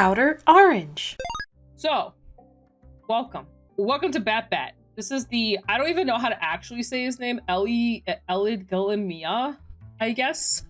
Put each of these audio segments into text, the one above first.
Outer Orange. So, welcome to Bat. This is the, I don't even know how to actually say his name, Elid Galimia, I guess.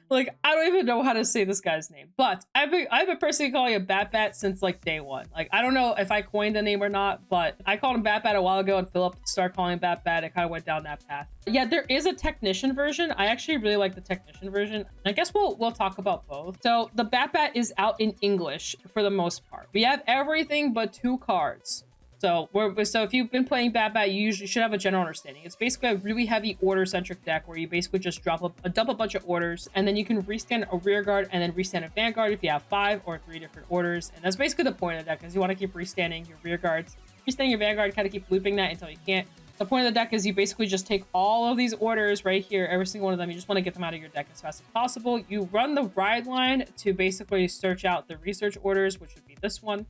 Like, I don't even know how to say this guy's name, but I've been personally calling him Bat since like day one. Like, I don't know if I coined the name or not, but I called him Bat a while ago, and Philip started calling him Bat. It kind of went down that path. Yeah, there is a technician version. I actually really like the technician version. I guess we'll talk about both. So the Bat is out in English for the most part. We have everything but 2 cards. So if you've been playing Bat, you usually should have a general understanding. It's basically a really heavy order-centric deck where you basically just dump a bunch of orders, and then you can restand a rear guard and then restand a Vanguard if you have 5 or 3 different orders. And that's basically the point of the deck, is you want to keep restanding your rear guards, restanding your Vanguard, kind of keep looping that until you can't. The point of the deck is you basically just take all of these orders right here, every single one of them. You just want to get them out of your deck as fast as possible. You run the ride line to basically search out the research orders, which would be this one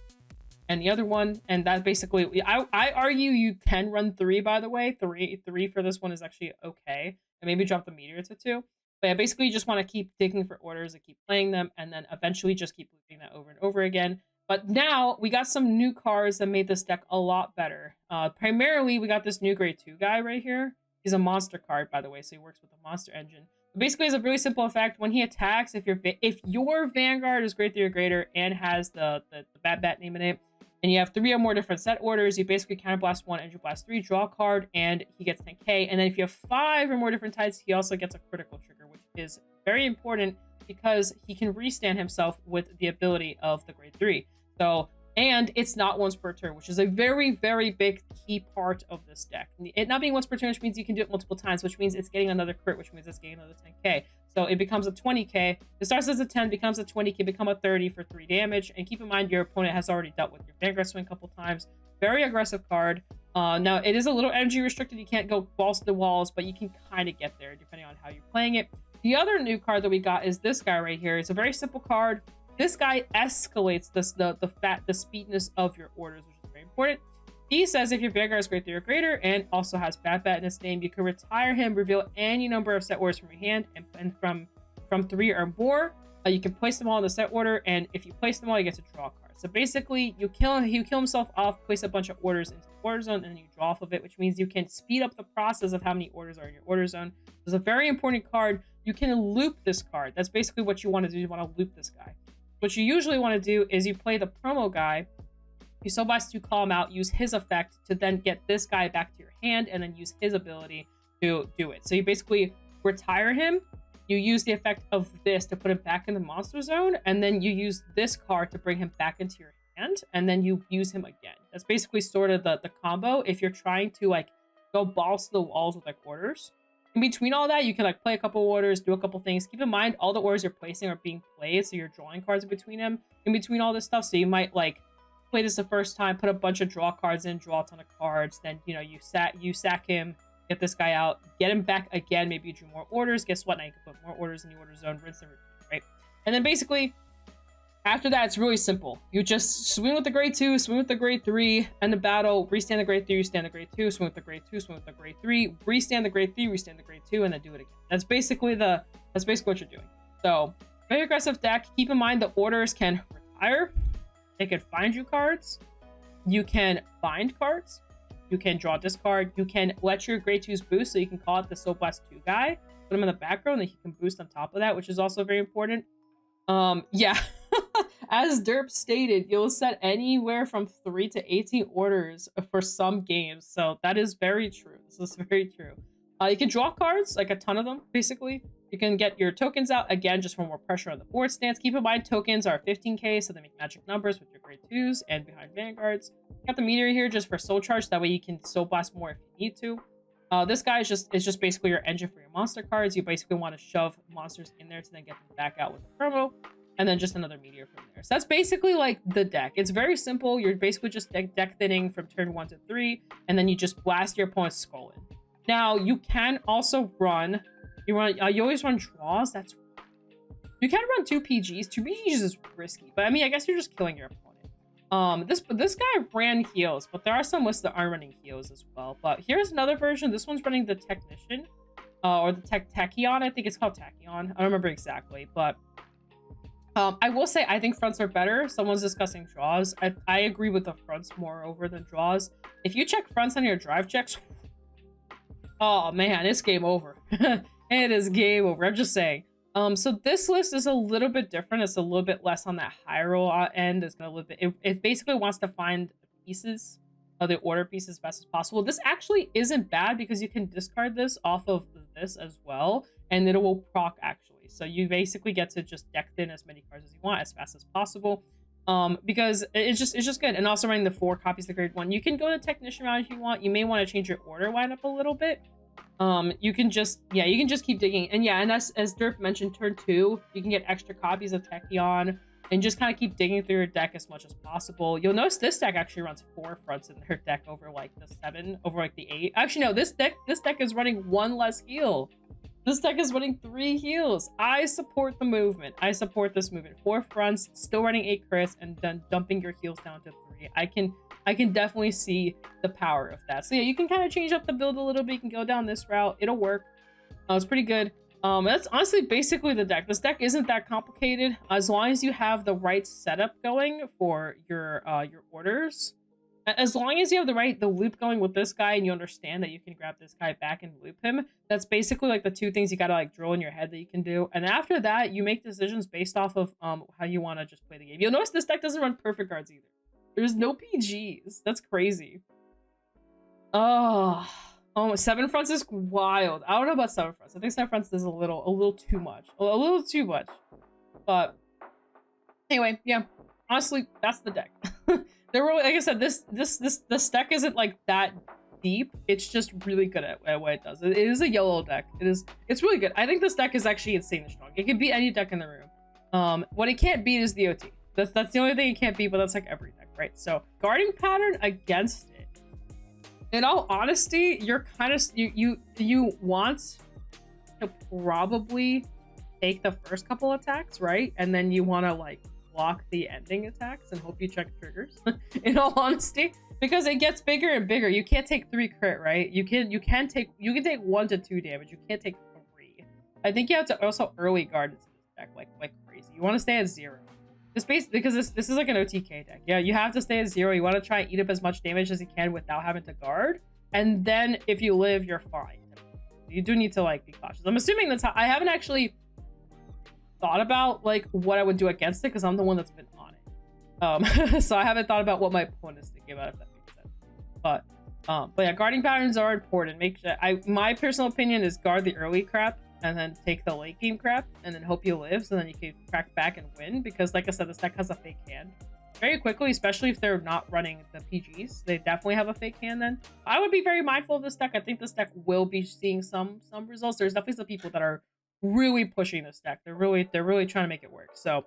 and the other one, and that basically, I argue you can run 3, by the way. Three for this one is actually okay, and maybe drop the meteor to 2. But yeah, basically you just want to keep digging for orders and keep playing them, and then eventually just keep looping that over and over again. But now we got some new cards that made this deck a lot better. Primarily, we got this new grade 2 guy right here. He's a monster card, by the way, so he works with the monster engine. But basically, it's a really simple effect. When he attacks, if your Vanguard is grade 3 or greater and has the Bat name in it, and you have 3 or more different set orders, you basically counterblast 1, energy blast 3, draw a card, and he gets 10k. And then if you have 5 or more different types, he also gets a critical trigger, which is very important because he can restand himself with the ability of the grade 3. So, and it's not once per turn, which is a very, very big key part of this deck. It not being once per turn, which means you can do it multiple times, which means it's getting another crit, which means it's getting another 10k. So it becomes a 20k. It starts as a 10, becomes a 20k, become a 30 for 3 damage. And keep in mind, your opponent has already dealt with your Vanguard swing a couple times. Very aggressive card. Now, it is a little energy restricted. You can't go balls to the walls, but you can kind of get there depending on how you're playing it. The other new card that we got is this guy right here. It's a very simple card. This guy escalates the speedness of your orders, which is very important. He says if your Vanguard is grade 3 or greater and also has Bat in its name, you can retire him, reveal any number of set orders from your hand, and from 3 or more, you can place them all in the set order, and if you place them all, you get to draw a card. So basically, he kill himself off, place a bunch of orders into the order zone, and then you draw off of it, which means you can speed up the process of how many orders are in your order zone. It's a very important card. You can loop this card. That's basically what you want to do. You want to loop this guy. What you usually want to do is you play the promo guy, you Soul Blast 2, call him out, use his effect to then get this guy back to your hand, and then use his ability to do it. So you basically retire him, you use the effect of this to put him back in the monster zone, and then you use this card to bring him back into your hand, and then you use him again. That's basically sort of the combo if you're trying to like go balls to the walls with like orders. In between all that, you can like play a couple orders, do a couple things. Keep in mind, all the orders you're placing are being played, so you're drawing cards in between them. In between all this stuff, so you might like play this the first time, put a bunch of draw cards in, draw a ton of cards. Then you know you sack him, get this guy out, get him back again. Maybe you drew more orders. Guess what? Now you can put more orders in the order zone, rinse and repeat, right? And then basically, after that, it's really simple. You just swing with the grade 2, swing with the grade 3, end the battle, restand the grade 3, restand the grade 2, swing with the grade 2, swing with the grade 3, restand the grade 3, restand the grade 2, and then do it again. That's basically what you're doing. So, very aggressive deck. Keep in mind the orders can retire. They can find you cards. You can bind cards. You can draw this card. You can let your grade 2s boost, so you can call it the Soul Blast 2 guy. Put him in the background, that he can boost on top of that, which is also very important. Yeah. As Derp stated, you'll set anywhere from 3 to 18 orders for some games. So that is very true. This is very true. You can draw cards, like a ton of them, basically. You can get your tokens out, again, just for more pressure on the board stance. Keep in mind, tokens are 15k, so they make magic numbers with your grade 2s and behind Vanguards. Got the meteor here just for soul charge. That way you can soul blast more if you need to. This guy is just basically your engine for your monster cards. You basically want to shove monsters in there to then get them back out with the promo. And then just another meteor from there. So that's basically like the deck. It's very simple. You're basically just deck thinning from turn 1 to 3, and then you just blast your opponent's skull in. Now you can also run. You always run draws. You can run 2 PGs. 2 PGs is risky, but I mean, I guess you're just killing your opponent. This guy ran heals, but there are some lists that aren't running heals as well. But here's another version. This one's running the technician, or the tachyon. I think it's called tachyon. I don't remember exactly, but I will say I think fronts are better. Someone's discussing draws. I agree with the fronts more over than draws. If you check fronts on your drive checks, oh man, it's game over. It is game over. I'm just saying. So this list is a little bit different. It's a little bit less on that high roll end. It's gonna a little bit. It basically wants to find pieces, the order pieces as best as possible. This actually isn't bad because you can discard this off of this as well, and it will proc actually. So you basically get to just deck in as many cards as you want as fast as possible. Because it's just good. And also running the 4 copies of grade 1. You can go to technician round if you want. You may want to change your order lineup a little bit. You can just keep digging. And yeah, and as Derp mentioned, turn 2, you can get extra copies of Tachyon and just kind of keep digging through your deck as much as possible. You'll notice this deck actually runs 4 fronts in their deck over like the 7, over like the 8. Actually, no, this deck is running 1 less heal. This deck is running 3 heals. I support the movement. I support this movement. 4 fronts, still running 8 crits, and then dumping your heals down to 3. I can definitely see the power of that. So yeah, you can kind of change up the build a little bit. You can go down this route. It'll work. It's pretty good. That's honestly basically the deck. This deck isn't that complicated as long as you have the right setup going for your orders. As long as you have the loop going with this guy and you understand that you can grab this guy back and loop him, that's basically like the 2 things you gotta like drill in your head that you can do. And after that, you make decisions based off of how you want to just play the game. You'll notice this deck doesn't run perfect cards either. There's no PGs. That's crazy. Oh, 7 fronts is wild. I don't know about 7 fronts. I think 7 fronts is a little too much. A little too much. But anyway, yeah. Honestly, that's the deck. They're really, like I said, this deck isn't like that deep. It's just really good at what it does. It is a yellow deck. It's really good. I think this deck is actually insanely strong. It can beat any deck in the room. What it can't beat is the OT. That's the only thing it can't beat, but that's like every deck, right? So guarding pattern against it. In all honesty, you're kind of you want to probably take the first couple attacks, right? And then you want to like block the ending attacks and hope you check triggers. In all honesty, because it gets bigger and bigger. You can't take 3 crit, right? You can take 1 to 2 damage. You can't take 3. I think you have to also early guard into this deck like crazy. You want to stay at 0. This because this is like an OTK deck. Yeah, you have to stay at 0. You want to try and eat up as much damage as you can without having to guard. And then if you live, you're fine. You do need to like be cautious. I'm assuming that's how I haven't actually thought about like what I would do against it because I'm the one that's been on it. So I haven't thought about what my opponent's thinking about, if that makes sense. But yeah, guarding patterns are important. Make sure my personal opinion is guard the early crap and then take the late game crap and then hope you live so then you can crack back and win, because like I said, this deck has a fake hand very quickly, especially if they're not running the PGs. They definitely have a fake hand then. I would be very mindful of this deck. I think this deck will be seeing some results. There's definitely some people that are really pushing this deck. They're really trying to make it work. So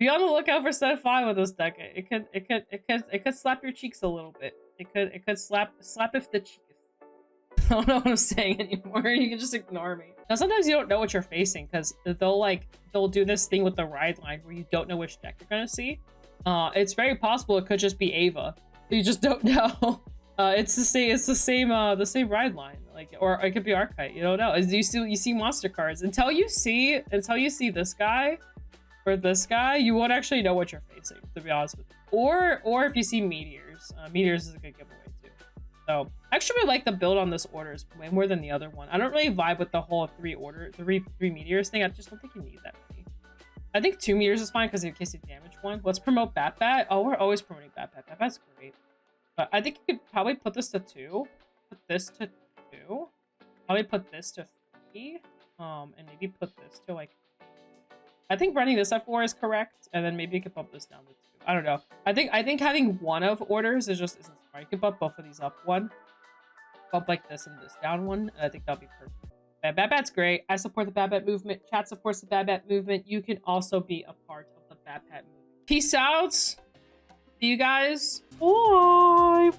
be on the lookout for set 5 with this deck. It could slap your cheeks a little bit. It could slap if the cheek. I don't know what I'm saying anymore. You can just ignore me. Now sometimes you don't know what you're facing because they'll do this thing with the ride line where you don't know which deck you're gonna see. It's very possible it could just be Ava. You just don't know. It's the same ride line, like, or it could be Archetype. You don't know. You see monster cards until you see this guy or this guy. You won't actually know what you're facing, to be honest with you. Or if you see meteors, meteors is a good giveaway too. So I actually really like the build on this orders way more than the other one. I don't really vibe with the whole 3 meteors thing. I just don't think you need that many. I think 2 meteors is fine because in case you damage one. Let's promote Bat. Oh, we're always promoting Bat. Bat's great. But I think you could probably put this to 2. Put this to 2. Probably put this to 3. And maybe put this to like... I think running this at 4 is correct. And then maybe you could bump this down to 2. I don't know. I think having one of orders isn't smart. You could bump both of these up 1. Bump like this and this down 1. And I think that'll be perfect. Bat's great. I support the Bat movement. Chat supports the Bat movement. You can also be a part of the Bat movement. Peace out. See you guys. Bye.